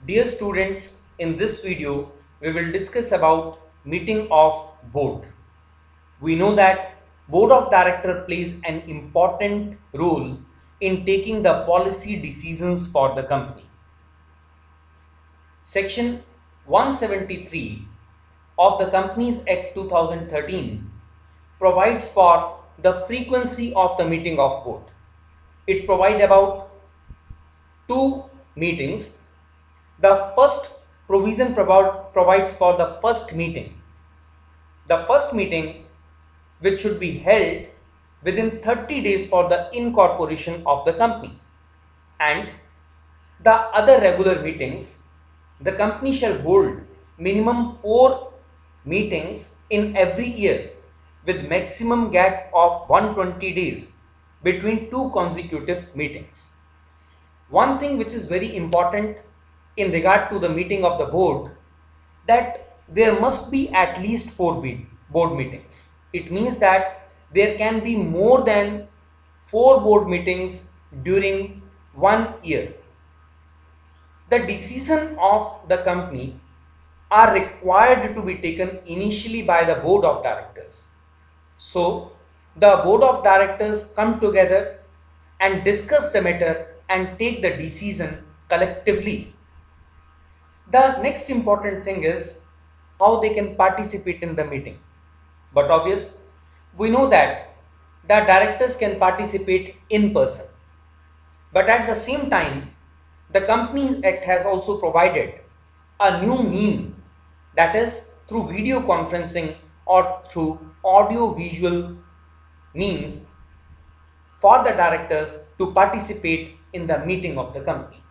Dear students, in this video, we will discuss about meeting of board. We know that board of director plays an important role in taking the policy decisions for the company. Section 173 of the Companies Act 2013 provides for the frequency of the meeting of board. It provides about two meetings. The first provision provides for the first meeting. The first meeting, which should be held within 30 days for the incorporation of the company, and the other regular meetings, the company shall hold minimum 4 meetings in every year with maximum gap of 120 days between two consecutive meetings. One thing which is very important in regard to the meeting of the board, that there must be at least 4 board meetings. It means that there can be more than 4 board meetings during 1 year. The decision of the company are required to be taken initially by the board of directors. So the board of directors come together and discuss the matter and take the decision collectively. The next important thing is how they can participate in the meeting. But obvious, we know that the directors can participate in person. But at the same time, the Companies Act has also provided a new mean, that is through video conferencing or through audio visual means for the directors to participate in the meeting of the company.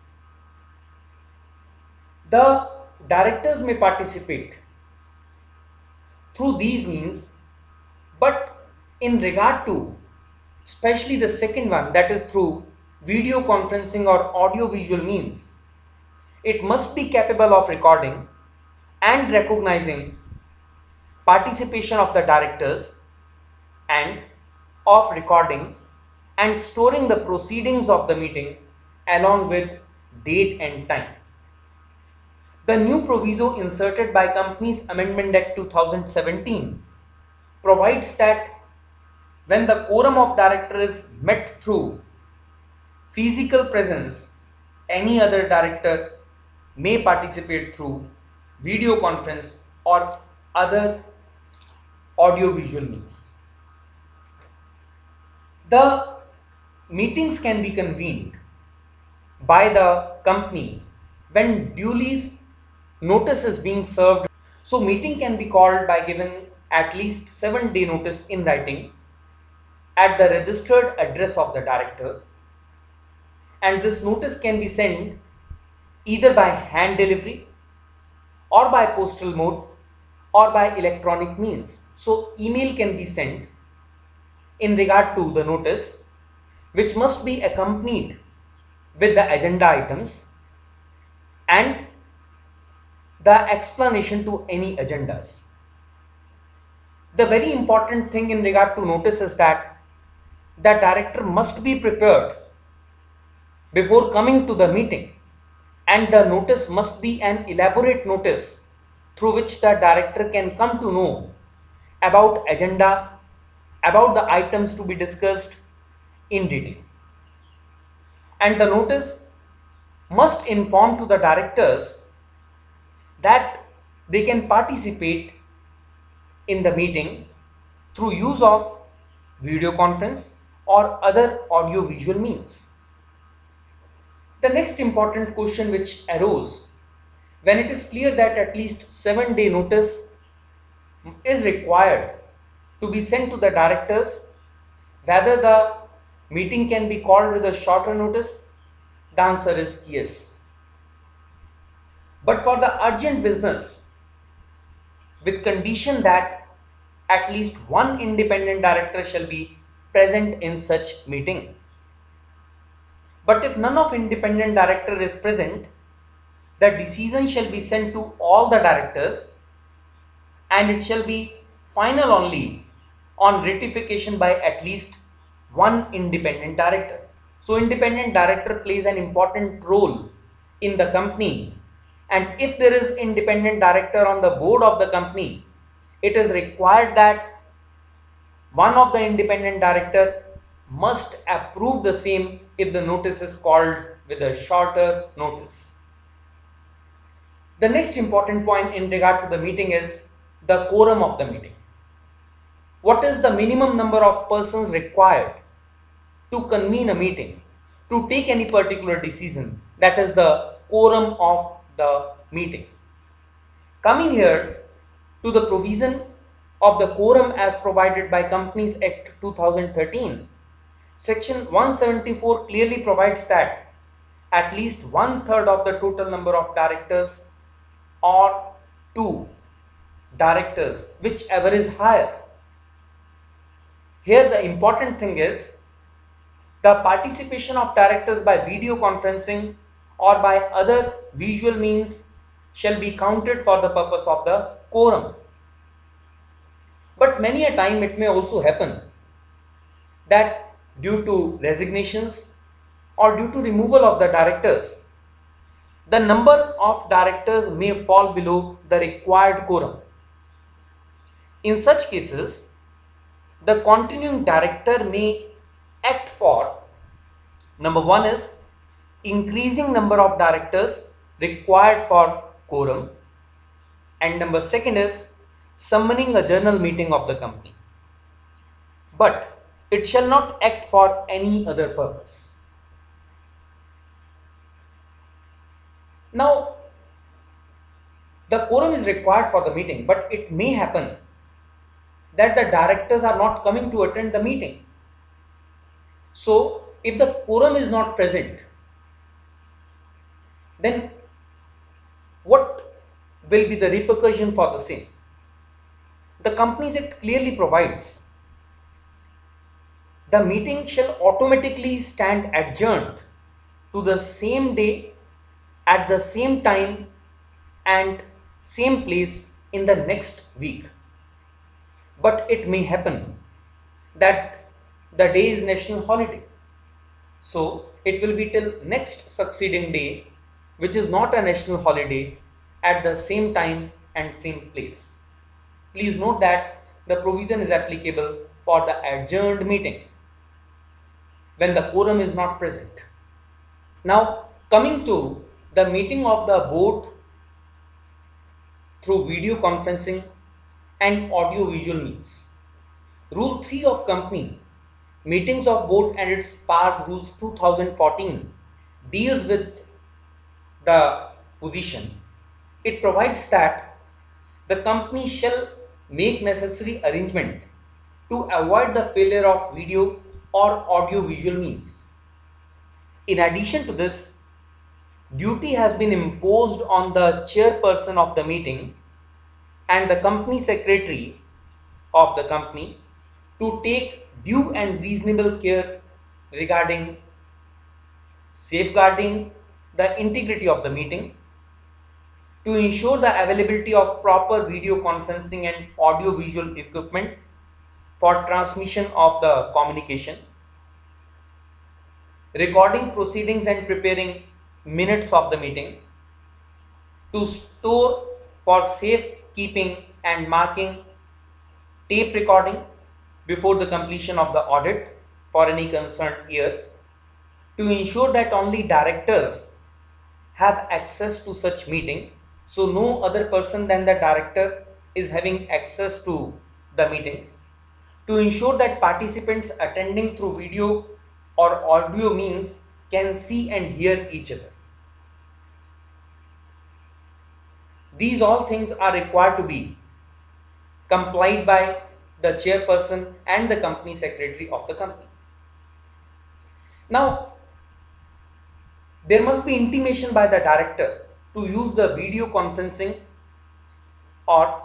The directors may participate through these means, but in regard to especially the second one, that is through video conferencing or audio visual means, it must be capable of recording and recognizing participation of the directors and of recording and storing the proceedings of the meeting along with date and time. The new proviso inserted by Companies Amendment Act 2017 provides that when the quorum of directors is met through physical presence, any other director may participate through video conference or other audio visual means. The meetings can be convened by the company when duly notice is being served. So meeting can be called by giving at least 7-day notice in writing at the registered address of the director, and this notice can be sent either by hand delivery or by postal mode or by electronic means. So email can be sent in regard to the notice, which must be accompanied with the agenda items and the explanation to any agendas. The very important thing in regard to notice is that the director must be prepared before coming to the meeting, and the notice must be an elaborate notice through which the director can come to know about agenda, about the items to be discussed in detail. And the notice must inform to the directors that they can participate in the meeting through use of video conference or other audio visual means. The next important question which arose when it is clear that at least 7-day notice is required to be sent to the directors, whether the meeting can be called with a shorter notice, the answer is yes. But for the urgent business, with condition that at least one independent director shall be present in such meeting. But if none of independent director is present, the decision shall be sent to all the directors and it shall be final only on ratification by at least one independent director. So independent director plays an important role in the company And if there is independent director on the board of the company, it is required that one of the independent director must approve the same if the notice is called with a shorter notice. The next important point in regard to the meeting is the quorum of the meeting. What is the minimum number of persons required to convene a meeting, to take any particular decision? That is the quorum of the meeting. Coming here to the provision of the quorum as provided by Companies Act 2013, Section 174 clearly provides that at least one third of the total number of directors or two directors, whichever is higher. Here the important thing is the participation of directors by video conferencing or by other visual means shall be counted for the purpose of the quorum. But many a time it may also happen that due to resignations or due to removal of the directors, the number of directors may fall below the required quorum. In such cases, the continuing director may act for, number one is increasing number of directors required for quorum, and number second is summoning a general meeting of the company. But it shall not act for any other purpose. Now, the quorum is required for the meeting, but it may happen that the directors are not coming to attend the meeting. So, if the quorum is not present, then what will be the repercussion for the same? The Companies Act clearly provides the meeting shall automatically stand adjourned to the same day, at the same time and same place in the next week. But it may happen that the day is national holiday, so it will be till next succeeding day, which is not a national holiday, at the same time and same place. Please note that the provision is applicable for the adjourned meeting when the quorum is not present. Now, coming to the meeting of the board through video conferencing and audio visual means. Rule 3 of company meetings of board and its powers rules 2014 deals with the position. It provides that the company shall make necessary arrangement to avoid the failure of video or audio visual means. In addition to this, duty has been imposed on the chairperson of the meeting and the company secretary of the company to take due and reasonable care regarding safeguarding the integrity of the meeting, to ensure the availability of proper video conferencing and audio visual equipment for transmission of the communication, recording proceedings and preparing minutes of the meeting, to store for safe keeping and marking tape recording before the completion of the audit for any concerned year, to ensure that only directors have access to such meeting, so no other person than the director is having access to the meeting, to ensure that participants attending through video or audio means can see and hear each other. These all things are required to be complied by the chairperson and the company secretary of the company. Now, there must be intimation by the director to use the video conferencing or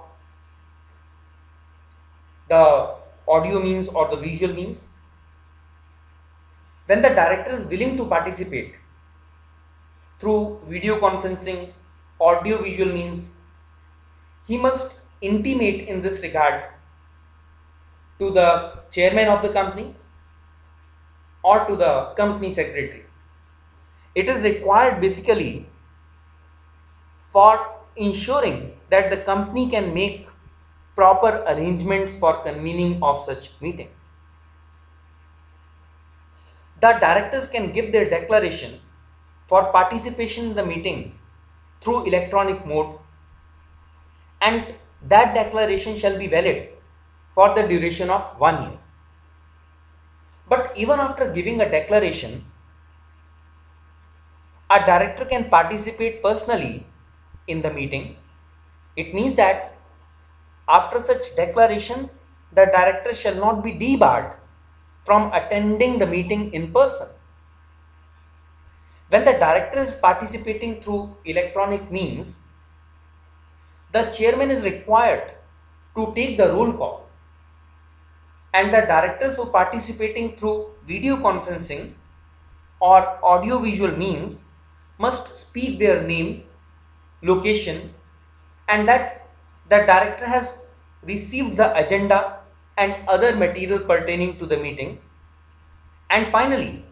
the audio means or the visual means. When the director is willing to participate through video conferencing, audio visual means, he must intimate in this regard to the chairman of the company or to the company secretary. It is required basically for ensuring that the company can make proper arrangements for convening of such meeting. The directors can give their declaration for participation in the meeting through electronic mode, and that declaration shall be valid for the duration of 1 year. But even after giving a declaration, a director can participate personally in the meeting. It means that after such declaration, the director shall not be debarred from attending the meeting in person. When the director is participating through electronic means, the chairman is required to take the roll call, and the directors who are participating through video conferencing or audio visual means must speak their name, location, and that the director has received the agenda and other material pertaining to the meeting. And finally,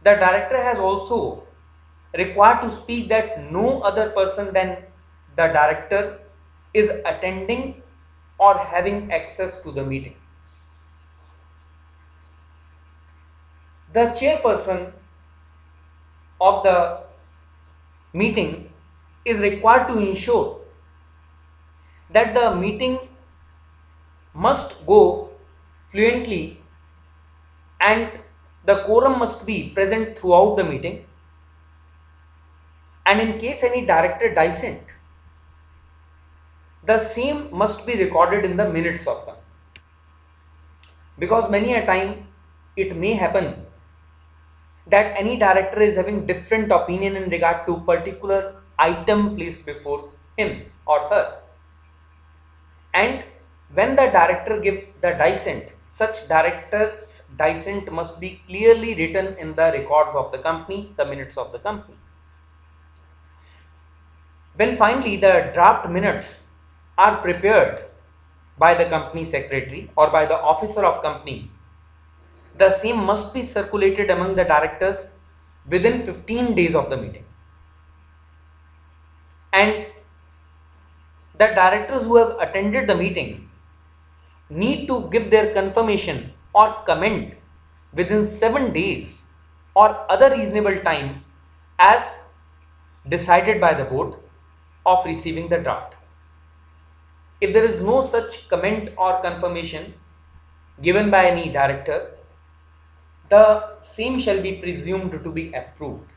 the director has also required to speak that no other person than the director is attending or having access to the meeting. The chairperson of the meeting is required to ensure that the meeting must go fluently and the quorum must be present throughout the meeting. And in case any director dissent, the same must be recorded in the minutes of them. Because many a time it may happen that any director is having different opinion in regard to particular item placed before him or her. And when the director give the dissent, such director's dissent must be clearly written in the records of the company, the minutes of the company. When finally the draft minutes are prepared by the company secretary or by the officer of company, the same must be circulated among the directors within 15 days of the meeting. And the directors who have attended the meeting need to give their confirmation or comment within 7 days or other reasonable time as decided by the board of receiving the draft. If there is no such comment or confirmation given by any director, the same shall be presumed to be approved.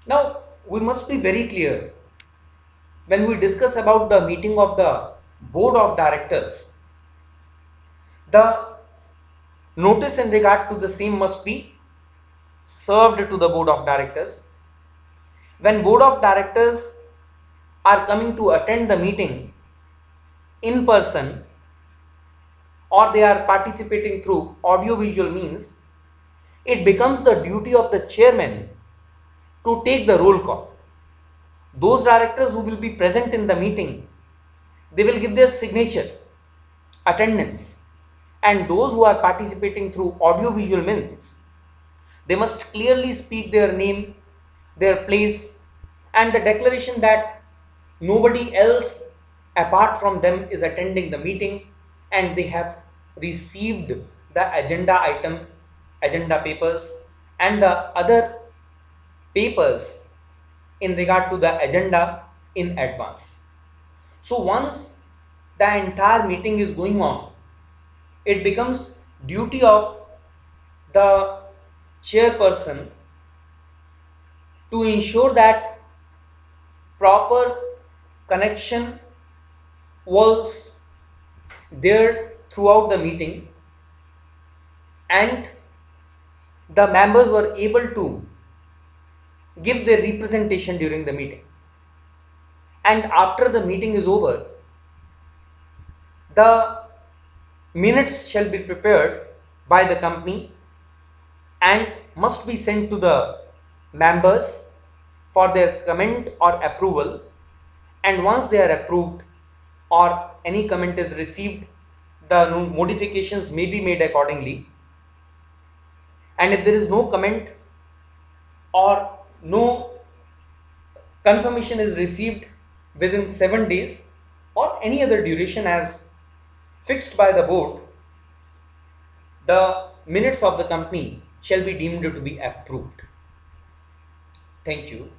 Now, we must be very clear when we discuss about the meeting of the board of directors. The notice in regard to the same must be served to the board of directors. When board of directors are coming to attend the meeting in person or they are participating through audio-visual means, it becomes the duty of the chairman to take the roll call. Those directors who will be present in the meeting, they will give their signature, attendance, and those who are participating through audio-visual means, they must clearly speak their name, their place, and the declaration that nobody else apart from them is attending the meeting and they have received the agenda item, agenda papers, and the other papers in regard to the agenda in advance. So once the entire meeting is going on, it becomes duty of the chairperson to ensure that proper connection was there throughout the meeting and the members were able to give their representation during the meeting. And after the meeting is over, the minutes shall be prepared by the company and must be sent to the members for their comment or approval. And once they are approved or any comment is received, the modifications may be made accordingly. And if there is no comment or no confirmation is received within 7 days or any other duration as fixed by the board, the minutes of the company shall be deemed to be approved. Thank you.